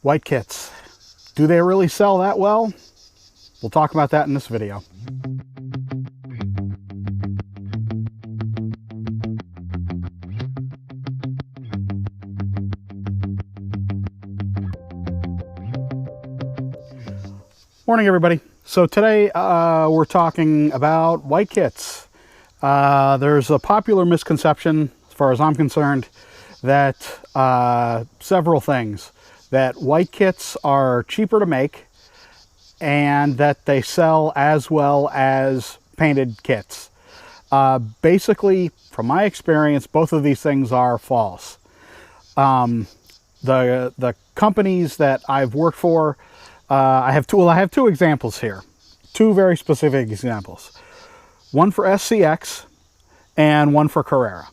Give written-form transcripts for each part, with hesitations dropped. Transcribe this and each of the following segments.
White kits. Do they really sell that well? We'll talk about that in this video. Morning, everybody. So today we're talking about white kits. There's a popular misconception, as far as I'm concerned, that several things. That white kits are cheaper to make and that they sell as well as painted kits. Basically, from my experience, both of these things are false. The companies that I've worked for, I have two examples here. Two very specific examples. One for SCX and one for Carrera.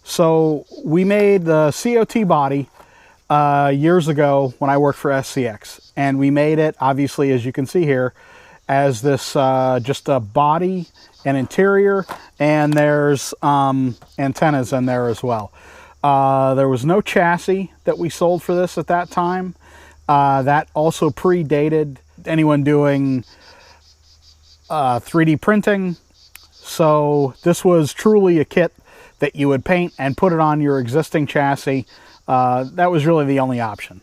So we made the COT body years ago when I worked for SCX, and we made it, obviously, as you can see here, as this just a body and interior, and there's antennas in there as well. There was no chassis that we sold for this at that time. That also predated anyone doing 3D printing, so this was truly a kit that you would paint and put it on your existing chassis. That was really the only option.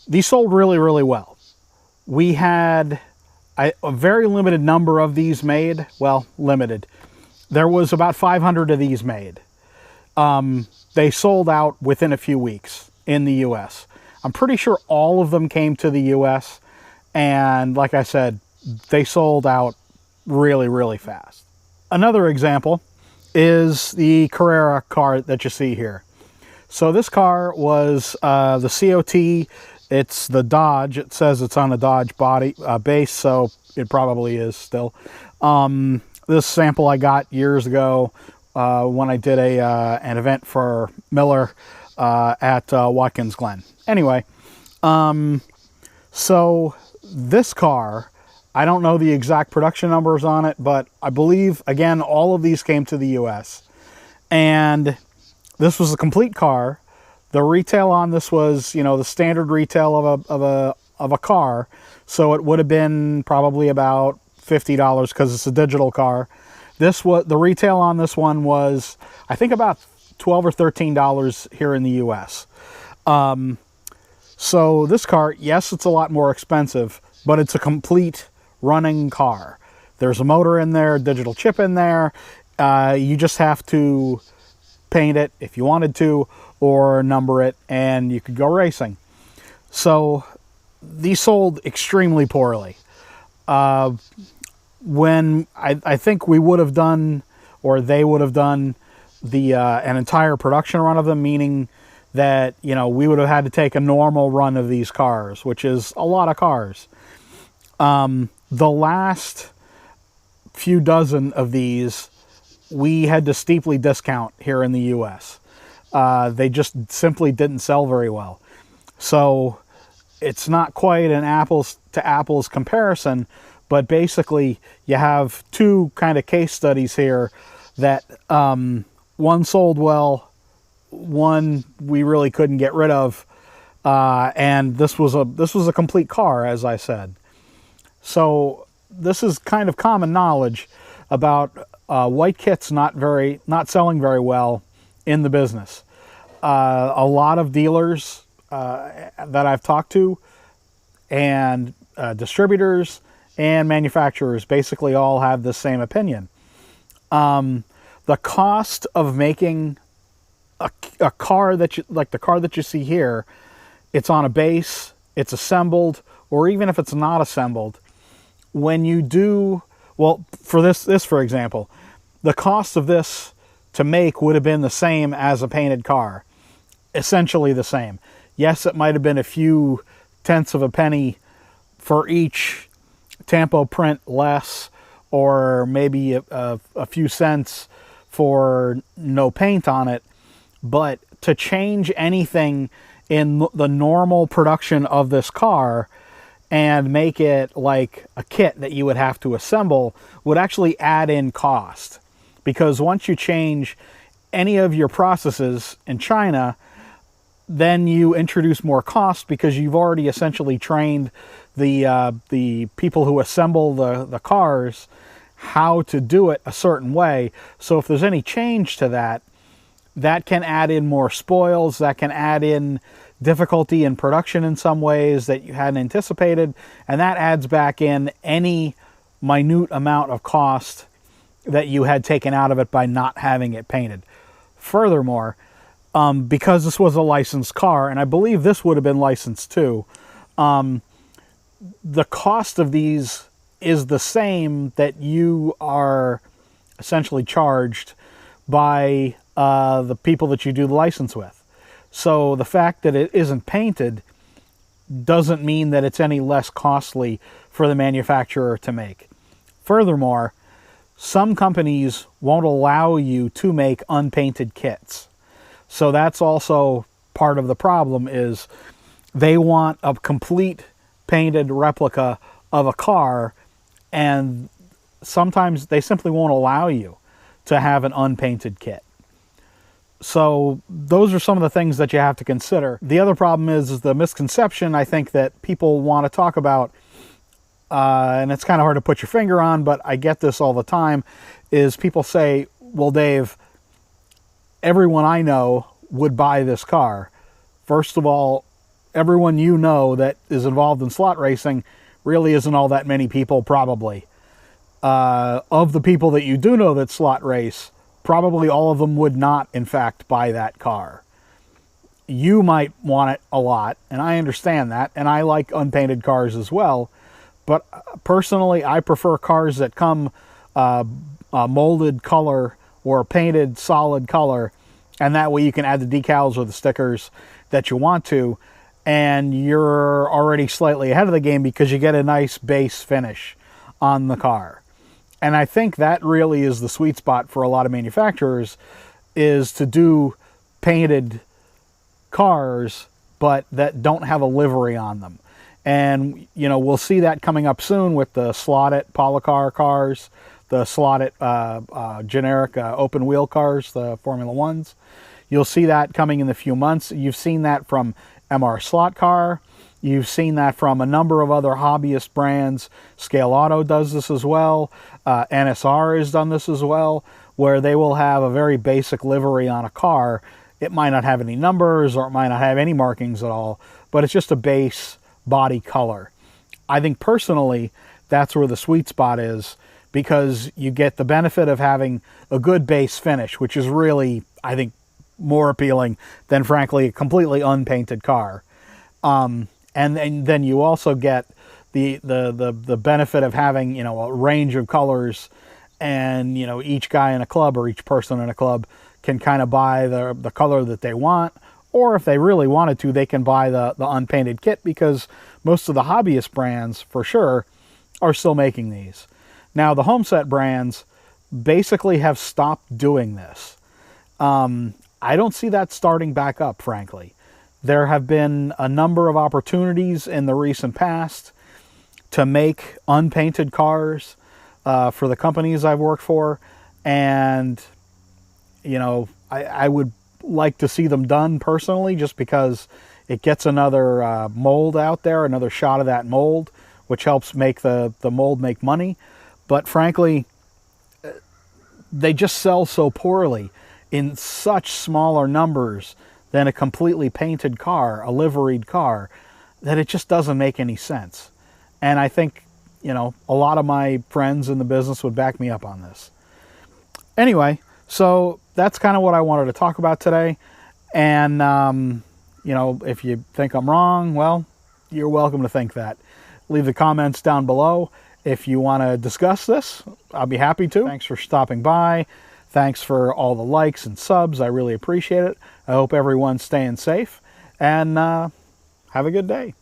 These sold really, really well. We had a very limited number of these made. Well, limited. There was about 500 of these made. They sold out within a few weeks in the US. I'm pretty sure all of them came to the US, and like I said, they sold out really, really fast. Another example is the Carrera car that you see here. So this car was the COT. It's the Dodge. It says it's on a Dodge body base, so it probably is still. This sample I got years ago when I did an event for Miller at Watkins Glen. Anyway, so this car, I don't know the exact production numbers on it, but I believe, again, all of these came to the US. And this was a complete car. The retail on this was, you know, the standard retail of a car. So it would have been probably about $50 because it's a digital car. The retail on this one was, I think, about $12 or $13 here in the US. So this car, yes, it's a lot more expensive, but it's a complete running car. There's a motor in there, digital chip in there. You just have to paint it if you wanted to, or number it, and you could go racing. So these sold extremely poorly. When I think we would have done, or they would have done, an entire production run of them, meaning that, you know, we would have had to take a normal run of these cars, which is a lot of cars. The last few dozen of these, we had to steeply discount here in the US. They just simply didn't sell very well. So it's not quite an apples to apples comparison, but basically you have two kind of case studies here that one sold well, one we really couldn't get rid of, and this was a complete car, as I said. So this is kind of common knowledge about white kits not selling very well in the business. A lot of dealers that I've talked to, and distributors and manufacturers, basically all have the same opinion. The cost of making a car that like the car that you see here, it's on a base, it's assembled, or even if it's not assembled, when you do, well, for this for example, the cost of this to make would have been the same as a painted car, essentially the same. Yes, it might have been a few tenths of a penny for each tampo print less, or maybe a few cents for no paint on it. But to change anything in the normal production of this car and make it like a kit that you would have to assemble would actually add in cost. Because once you change any of your processes in China, then you introduce more cost because you've already essentially trained the people who assemble the cars how to do it a certain way. So if there's any change to that, that can add in more spoils, that can add in difficulty in production in some ways that you hadn't anticipated, and that adds back in any minute amount of cost that you had taken out of it by not having it painted. Furthermore, because this was a licensed car, and I believe this would have been licensed too, the cost of these is the same that you are essentially charged by the people that you do the license with. So the fact that it isn't painted doesn't mean that it's any less costly for the manufacturer to make. Furthermore, some companies won't allow you to make unpainted kits. So that's also part of the problem, is they want a complete painted replica of a car, and sometimes they simply won't allow you to have an unpainted kit. So those are some of the things that you have to consider. The other problem is the misconception, I think, that people want to talk about, and it's kind of hard to put your finger on, but I get this all the time, is people say, well, Dave, everyone I know would buy this car. First of all, everyone you know that is involved in slot racing really isn't all that many people, probably. Of the people that you do know that slot race, probably all of them would not, in fact, buy that car. You might want it a lot, and I understand that, and I like unpainted cars as well, but personally, I prefer cars that come molded color or painted solid color, and that way you can add the decals or the stickers that you want to, and you're already slightly ahead of the game because you get a nice base finish on the car. And I think that really is the sweet spot for a lot of manufacturers, is to do painted cars, but that don't have a livery on them. And, you know, we'll see that coming up soon with the slotted Polycar cars, the slotted generic open wheel cars, the Formula Ones. You'll see that coming in a few months. You've seen that from MR Slot Car. You've seen that from a number of other hobbyist brands. Scale Auto does this as well. NSR has done this as well, where they will have a very basic livery on a car. It might not have any numbers, or it might not have any markings at all, but it's just a base body color. I think personally that's where the sweet spot is, because you get the benefit of having a good base finish, which is really, I think, more appealing than, frankly, a completely unpainted car. And then you also get the benefit of having, you know, a range of colors, and, you know, each guy in a club or each person in a club can kind of buy the color that they want, or if they really wanted to, they can buy the unpainted kit, because most of the hobbyist brands, for sure, are still making these. Now, the home set brands basically have stopped doing this. I don't see that starting back up, frankly. There have been a number of opportunities in the recent past to make unpainted cars for the companies I've worked for, and, you know, I would like to see them done personally, just because it gets another mold out there, another shot of that mold, which helps make the mold make money. But frankly, they just sell so poorly in such smaller numbers than a completely painted car, a liveried car, that it just doesn't make any sense. And I think, you know, a lot of my friends in the business would back me up on this. Anyway, so that's kind of what I wanted to talk about today. And, you know, if you think I'm wrong, well, you're welcome to think that. Leave the comments down below. If you want to discuss this, I'll be happy to. Thanks for stopping by. Thanks for all the likes and subs. I really appreciate it. I hope everyone's staying safe, and have a good day.